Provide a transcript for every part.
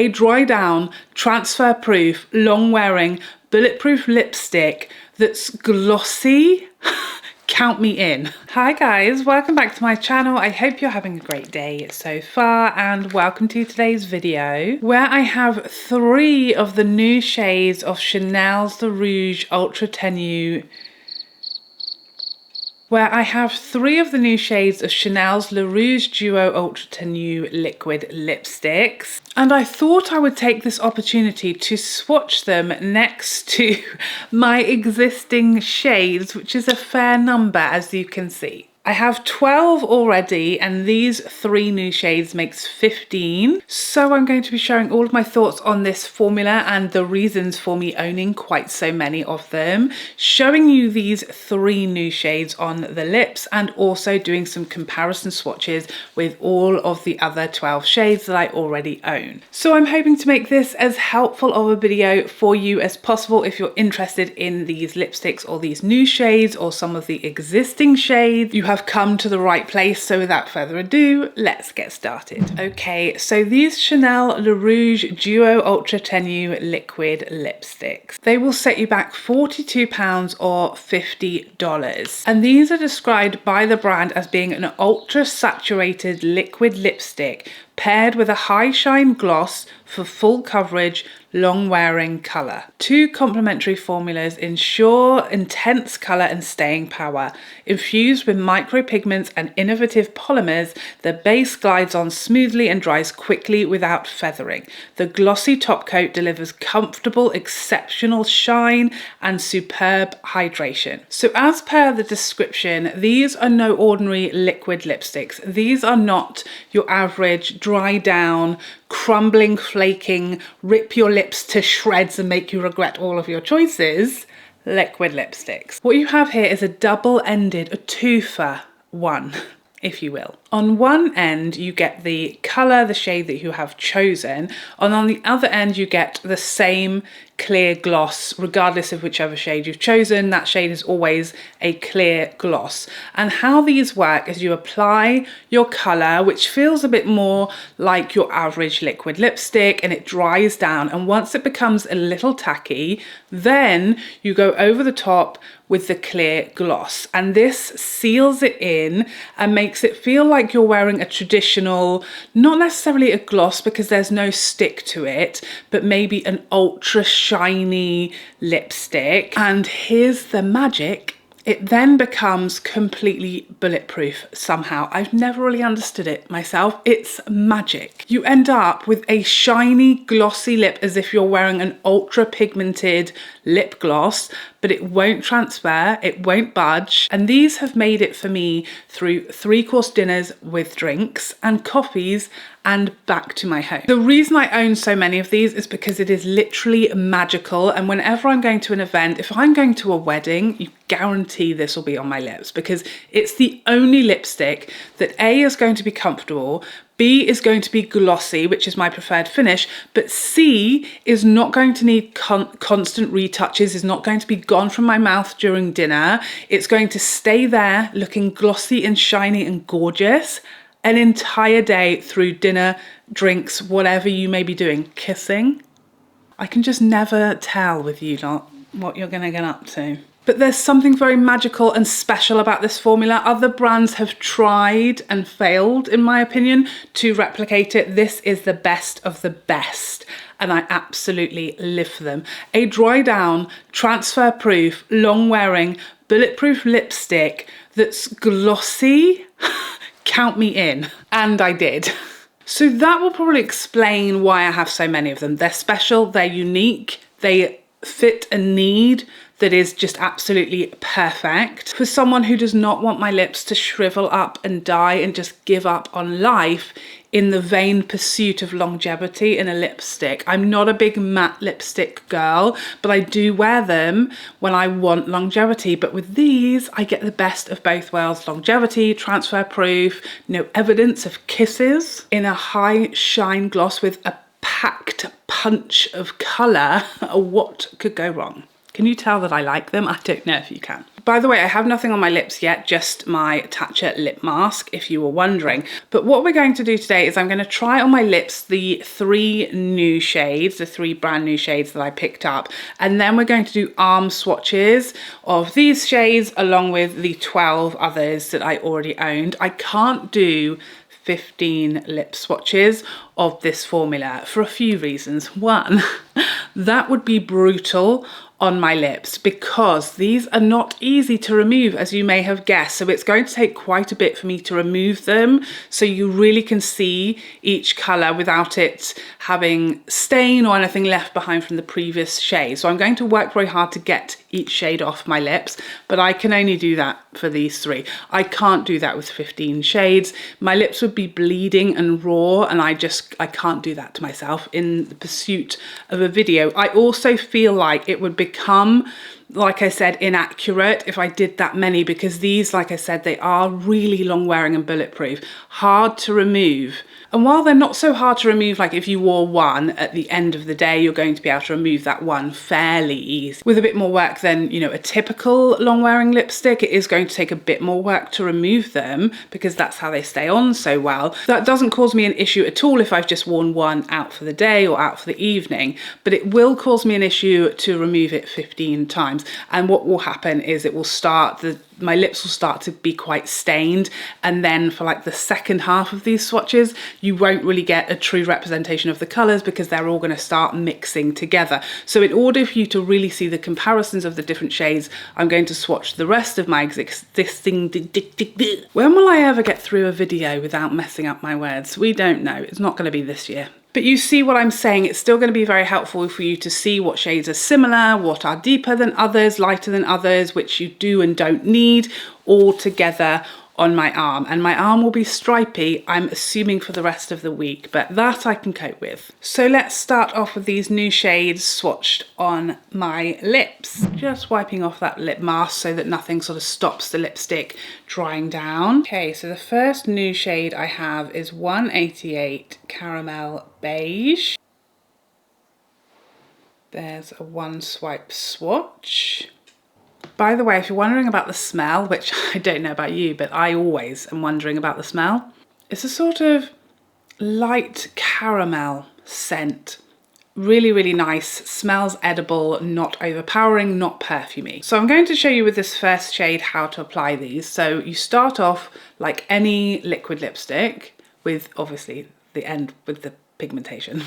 a dry down, transfer proof, long wearing, bulletproof lipstick that's glossy. Count me in. Hi guys, welcome back to my channel. I hope you're having a great day so far, and welcome to today's video where I have 3 of the new shades of Chanel's the Rouge Ultra Tenue Le Rouge Duo Ultra Tenue liquid lipsticks, and I thought I would take this opportunity to swatch them next to my existing shades, which is a fair number, as you can see. I have 12 already, and these 3 new shades makes 15. So I'm going to be sharing all of my thoughts on this formula and the reasons for me owning quite so many of them, showing you these 3 new shades on the lips, and also doing some comparison swatches with all of the other 12 shades that I already own. So I'm hoping to make this as helpful of a video for you as possible if you're interested in these lipsticks or these new shades or some of the existing shades. You have come to the right place, so without further ado, let's get started. Okay, so these Chanel Le Rouge Duo Ultra Tenue liquid lipsticks, they will set you back £42 or $50, and these are described by the brand as being an ultra saturated liquid lipstick paired with a high shine gloss for full coverage, long wearing colour. 2 complementary formulas ensure intense colour and staying power. Infused with micropigments and innovative polymers, the base glides on smoothly and dries quickly without feathering. The glossy top coat delivers comfortable, exceptional shine and superb hydration. So as per the description, these are no ordinary liquid lipsticks. These are not your average dry down, crumbling, flaking, rip your lips to shreds and make you regret all of your choices liquid lipsticks. What you have here is a double-ended, a two-for one, if you will. On one end, you get the colour, the shade that you have chosen, and on the other end, you get the same clear gloss, regardless of whichever shade you've chosen. That shade is always a clear gloss. And how these work is you apply your colour, which feels a bit more like your average liquid lipstick, and it dries down. And once it becomes a little tacky, then you go over the top with the clear gloss, and this seals it in and makes it feel like you're wearing a traditional, not necessarily a gloss because there's no stick to it, but maybe an ultra shiny lipstick. And here's the magic. It then becomes completely bulletproof somehow. I've never really understood it myself. It's magic. You end up with a shiny, glossy lip as if you're wearing an ultra pigmented lip gloss, but it won't transfer, it won't budge. And these have made it for me through 3-course dinners with drinks and coffees and back to my home. The reason I own so many of these is because it is literally magical, and whenever I'm going to an event, if I'm going to a wedding, you guarantee this will be on my lips because it's the only lipstick that A, is going to be comfortable, B, is going to be glossy, which is my preferred finish, but C, is not going to need constant retouches, is not going to be gone from my mouth during dinner. It's going to stay there looking glossy and shiny and gorgeous an entire day through dinner, drinks, whatever you may be doing. Kissing. I can just never tell with you lot what you're gonna get up to. But there's something very magical and special about this formula. Other brands have tried and failed, in my opinion, to replicate it. This is the best of the best, and I absolutely live for them. A dry down, transfer proof, long wearing, bulletproof lipstick that's glossy. Count me in. And I did. So that will probably explain why I have so many of them. They're special, they're unique, they fit a need that is just absolutely perfect. For someone who does not want my lips to shrivel up and die and just give up on life in the vain pursuit of longevity in a lipstick. I'm not a big matte lipstick girl, but I do wear them when I want longevity. But with these, I get the best of both worlds. Longevity, transfer proof, no evidence of kisses, in a high shine gloss with a packed punch of colour. What could go wrong? Can you tell that I like them? I don't know if you can. By the way, I have nothing on my lips yet, just my Tatcha lip mask, if you were wondering. But what we're going to do today is I'm going to try on my lips the 3 new shades, the 3 brand new shades that I picked up. And then we're going to do arm swatches of these shades along with the 12 others that I already owned. I can't do 15 lip swatches of this formula for a few reasons. One, that would be brutal on my lips because these are not easy to remove, as you may have guessed. So it's going to take quite a bit for me to remove them so you really can see each colour without it having stain or anything left behind from the previous shade. So I'm going to work very hard to get each shade off my lips, but I can only do that for these 3. I can't do that with 15 shades. My lips would be bleeding and raw, and I can't do that to myself in the pursuit of a video. I also feel like it would become, like I said, inaccurate if I did that many, because these, like I said, they are really long wearing and bulletproof, hard to remove. And while they're not so hard to remove, like if you wore one at the end of the day, you're going to be able to remove that one fairly easy. With a bit more work than, you know, a typical long wearing lipstick, it is going to take a bit more work to remove them because that's how they stay on so well. That doesn't cause me an issue at all if I've just worn one out for the day or out for the evening, but it will cause me an issue to remove it 15 times. And what will happen is it will start, my lips will start to be quite stained, and then for like the second half of these swatches you won't really get a true representation of the colours because they're all going to start mixing together. So in order for you to really see the comparisons of the different shades, I'm going to swatch the rest of my existing... When will I ever get through a video without messing up my words? We don't know. It's not going to be this year. But you see what I'm saying, it's still going to be very helpful for you to see what shades are similar, what are deeper than others, lighter than others, which you do and don't need, all together on my arm. And my arm will be stripy, I'm assuming, for the rest of the week, but that I can cope with. So let's start off with these new shades swatched on my lips. Just wiping off that lip mask so that nothing sort of stops the lipstick drying down. Okay, so the first new shade I have is 188 Caramel Beige. There's a 1 swipe swatch. By the way, if you're wondering about the smell, which I don't know about you, but I always am wondering about the smell, it's a sort of light caramel scent. Really, really nice, smells edible, not overpowering, not perfumey. So I'm going to show you with this first shade how to apply these. So you start off like any liquid lipstick with obviously the end with the pigmentation.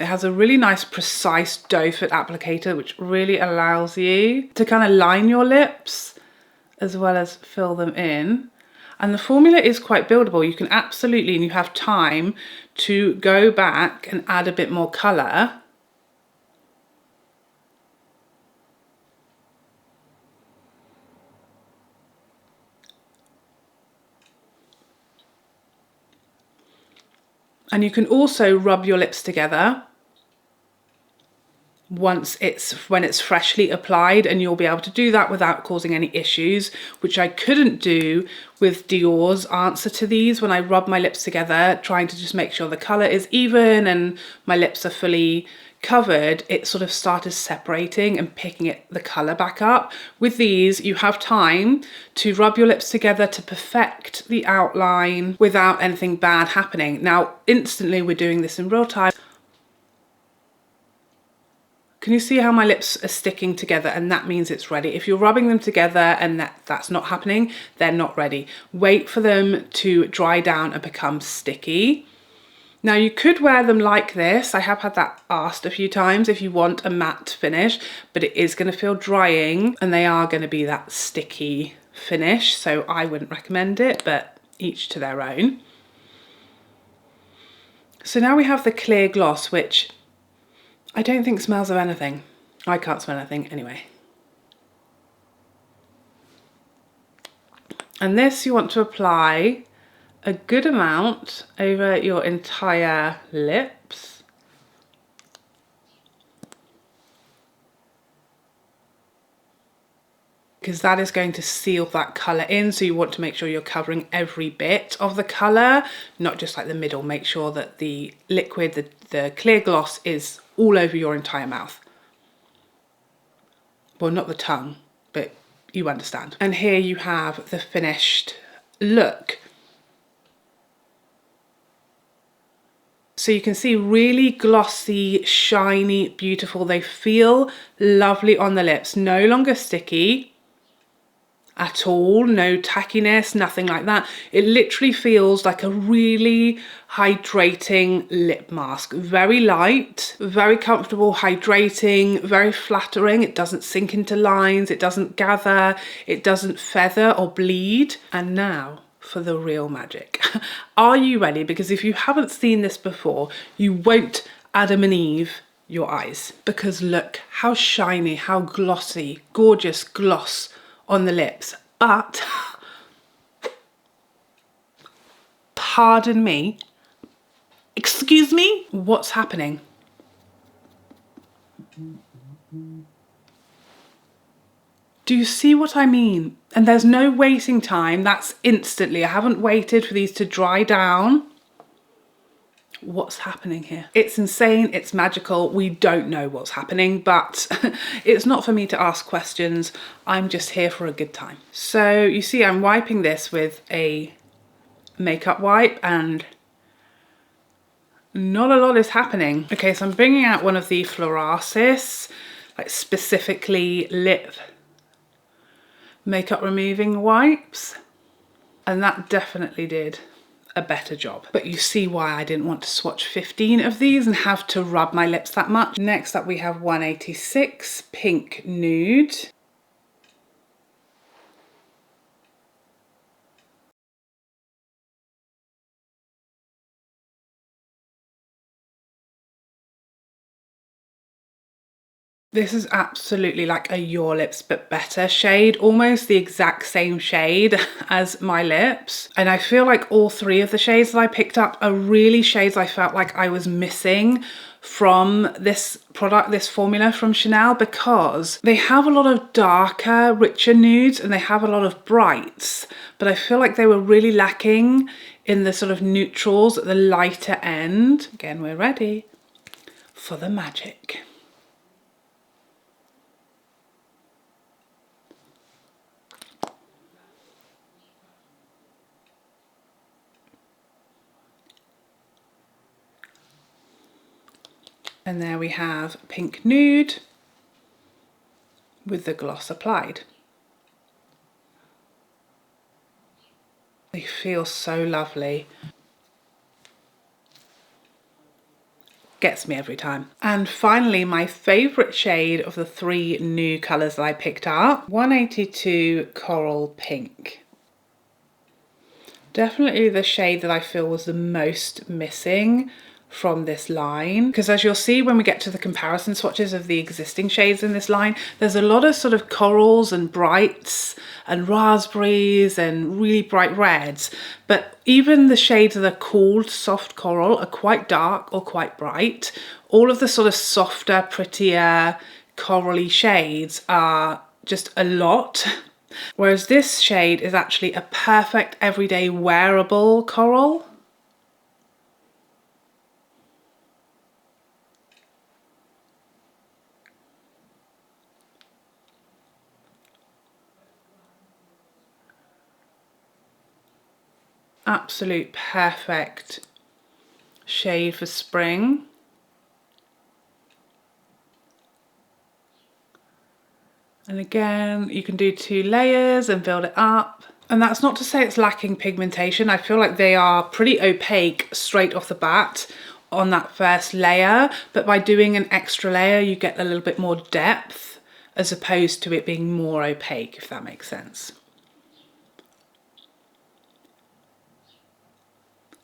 It has a really nice precise doe foot applicator which really allows you to kind of line your lips as well as fill them in. And the formula is quite buildable. You can absolutely, and you have time to go back and add a bit more colour. And you can also rub your lips together when it's freshly applied, and you'll be able to do that without causing any issues, which I couldn't do with Dior's answer to these when I rub my lips together, trying to just make sure the colour is even and my lips are fully covered. It sort of started separating and picking the colour back up. With these, you have time to rub your lips together to perfect the outline without anything bad happening. Now, instantly we're doing this in real time. Can you see how my lips are sticking together? And that means it's ready. If you're rubbing them together and that's not happening, they're not ready. Wait for them to dry down and become sticky. Now you could wear them like this. I have had that asked a few times if you want a matte finish, but it is going to feel drying and they are going to be that sticky finish. So I wouldn't recommend it, but each to their own. So now we have the clear gloss, which I don't think smells of anything. I can't smell anything anyway. And this you want to apply a good amount over your entire lips. because that is going to seal that colour in. So you want to make sure you're covering every bit of the colour, not just like the middle. Make sure that the liquid, the clear gloss is all over your entire mouth. Well, not the tongue, but you understand. And here you have the finished look. So you can see really glossy, shiny, beautiful. They feel lovely on the lips, no longer sticky at all, no tackiness, nothing like that. It literally feels like a really hydrating lip mask. Very light, very comfortable, hydrating, very flattering. It doesn't sink into lines, it doesn't gather, it doesn't feather or bleed. And now for the real magic. Are you ready? Because if you haven't seen this before, you won't Adam and Eve your eyes. Because look how shiny, how glossy, gorgeous gloss on the lips. But pardon me, excuse me, what's happening? Do you see what I mean? And there's no waiting time, that's instantly. I haven't waited for these to dry down. What's happening here? It's insane, it's magical. We don't know what's happening, but it's not for me to ask questions. I'm just here for a good time. So you see I'm wiping this with a makeup wipe and not a lot is happening. Okay, so I'm bringing out one of the Florasis, like specifically lip makeup removing wipes, and that definitely did a better job. But you see why I didn't want to swatch 15 of these and have to rub my lips that much. Next up we have 186 Pink Nude. This is absolutely like a Your Lips But Better shade, almost the exact same shade as my lips. And I feel like all three of the shades that I picked up are really shades I felt like I was missing from this product, this formula from Chanel, because they have a lot of darker, richer nudes and they have a lot of brights, but I feel like they were really lacking in the sort of neutrals at the lighter end. Again, we're ready for the magic. And there we have Pink Nude with the gloss applied. They feel so lovely. Gets me every time. And finally, my favourite shade of the three new colours that I picked up, 182 Coral Pink. Definitely the shade that I feel was the most missing from this line, because as you'll see when we get to the comparison swatches of the existing shades in this line, there's a lot of sort of corals and brights and raspberries and really bright reds, but even the shades that are called soft coral are quite dark or quite bright. All of the sort of softer, prettier, corally shades are just a lot, whereas this shade is actually a perfect everyday wearable coral. Absolute perfect shade for spring. And again, you can do 2 layers and build it up. And that's not to say it's lacking pigmentation. I feel like they are pretty opaque straight off the bat on that first layer, but by doing an extra layer, you get a little bit more depth as opposed to it being more opaque, if that makes sense.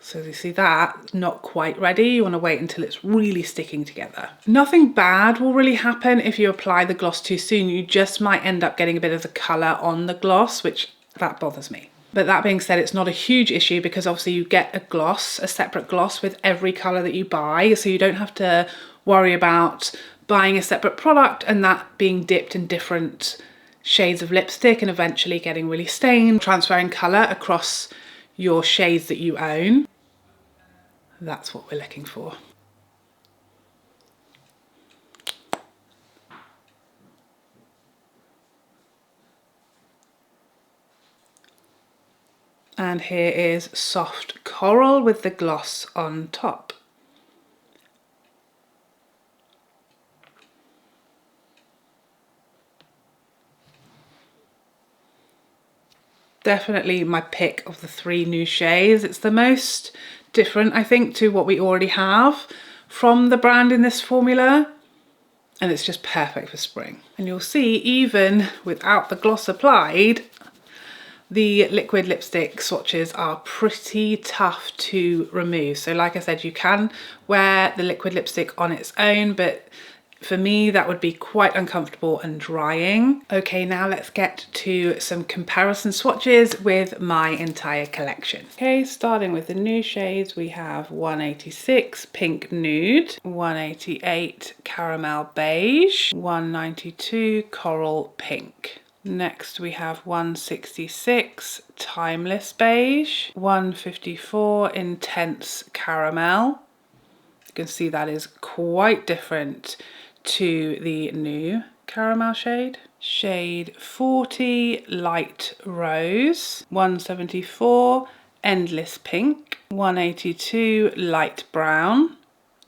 So you see that, not quite ready. You want to wait until it's really sticking together. Nothing bad will really happen if you apply the gloss too soon. You just might end up getting a bit of the colour on the gloss, which that bothers me. But that being said, it's not a huge issue because obviously you get a gloss, a separate gloss with every colour that you buy. So you don't have to worry about buying a separate product and that being dipped in different shades of lipstick and eventually getting really stained, transferring colour across your shades that you own. That's what we're looking for. And here is Soft Coral with the gloss on top. Definitely my pick of the 3 new shades. It's the most different, I think, to what we already have from the brand in this formula. And it's just perfect for spring. And you'll see, even without the gloss applied, the liquid lipstick swatches are pretty tough to remove. So like I said, you can wear the liquid lipstick on its own, but for me, that would be quite uncomfortable and drying. Okay, now let's get to some comparison swatches with my entire collection. Okay, starting with the new shades, we have 186 Pink Nude, 188 Caramel Beige, 192 Coral Pink. Next we have 166 Timeless Beige, 154 Intense Caramel. You can see that is quite different to the new caramel shade. Shade 40 Light Rose, 174 Endless Pink, 182 Light Brown,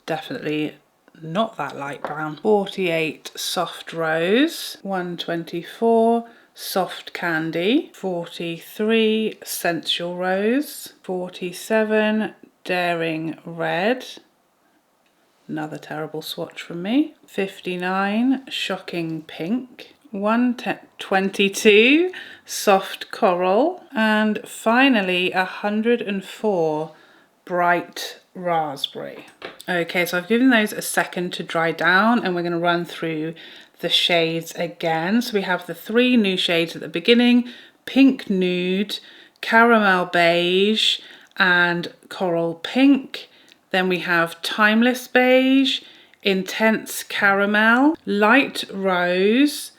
definitely not that light brown, 48 Soft Rose, 124 Soft Candy, 43 Sensual Rose, 47 Daring Red, another terrible swatch from me, 59 Shocking Pink, 122 Soft Coral, and finally 104 Bright Raspberry. Okay, so I've given those a second to dry down and we're going to run through the shades again. So we have the 3 new shades at the beginning, Pink Nude, Caramel Beige and Coral Pink. Then we have Timeless Beige, Intense Caramel, Light Rose,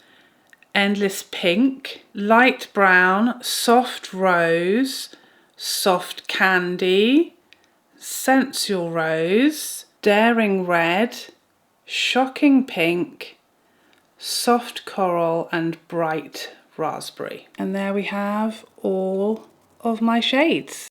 Endless Pink, Light Brown, Soft Rose, Soft Candy, Sensual Rose, Daring Red, Shocking Pink, Soft Coral and Bright Raspberry. And there we have all of my shades.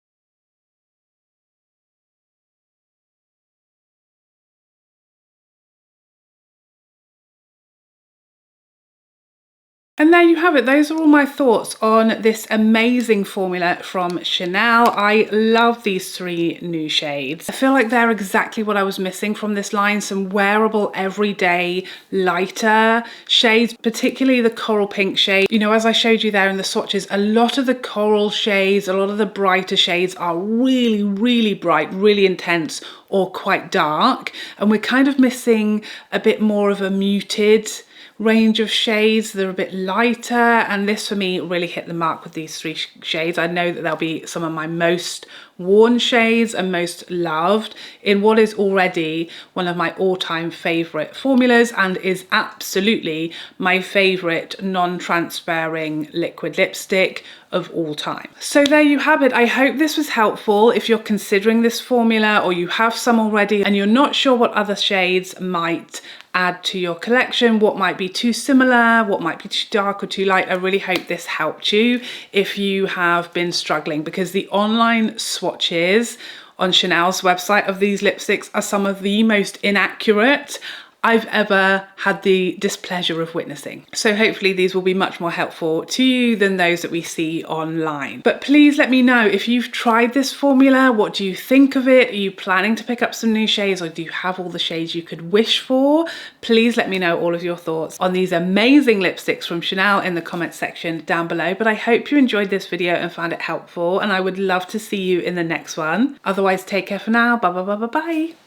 And there you have it. Those are all my thoughts on this amazing formula from Chanel. I love these 3 new shades. I feel like they're exactly what I was missing from this line. Some wearable, everyday, lighter shades, particularly the Coral Pink shade. You know, as I showed you there in the swatches, a lot of the coral shades, a lot of the brighter shades are really, really bright, really intense or quite dark. And we're kind of missing a bit more of a muted range of shades. They're a bit lighter, and this for me really hit the mark with these 3 shades. I know that they'll be some of my most worn shades and most loved in what is already one of my all-time favorite formulas and is absolutely my favorite non-transferring liquid lipstick of all time. So there you have it. I hope this was helpful if you're considering this formula or you have some already and you're not sure what other shades might add to your collection, what might be too similar, what might be too dark or too light. I really hope this helped you if you have been struggling, because the online swatches on Chanel's website of these lipsticks are some of the most inaccurate I've ever had the displeasure of witnessing. So hopefully these will be much more helpful to you than those that we see online. But please let me know if you've tried this formula. What do you think of it? Are you planning to pick up some new shades, or do you have all the shades you could wish for? Please let me know all of your thoughts on these amazing lipsticks from Chanel in the comments section down below. But I hope you enjoyed this video and found it helpful, and I would love to see you in the next one. Otherwise, take care for now. Bye bye bye bye bye.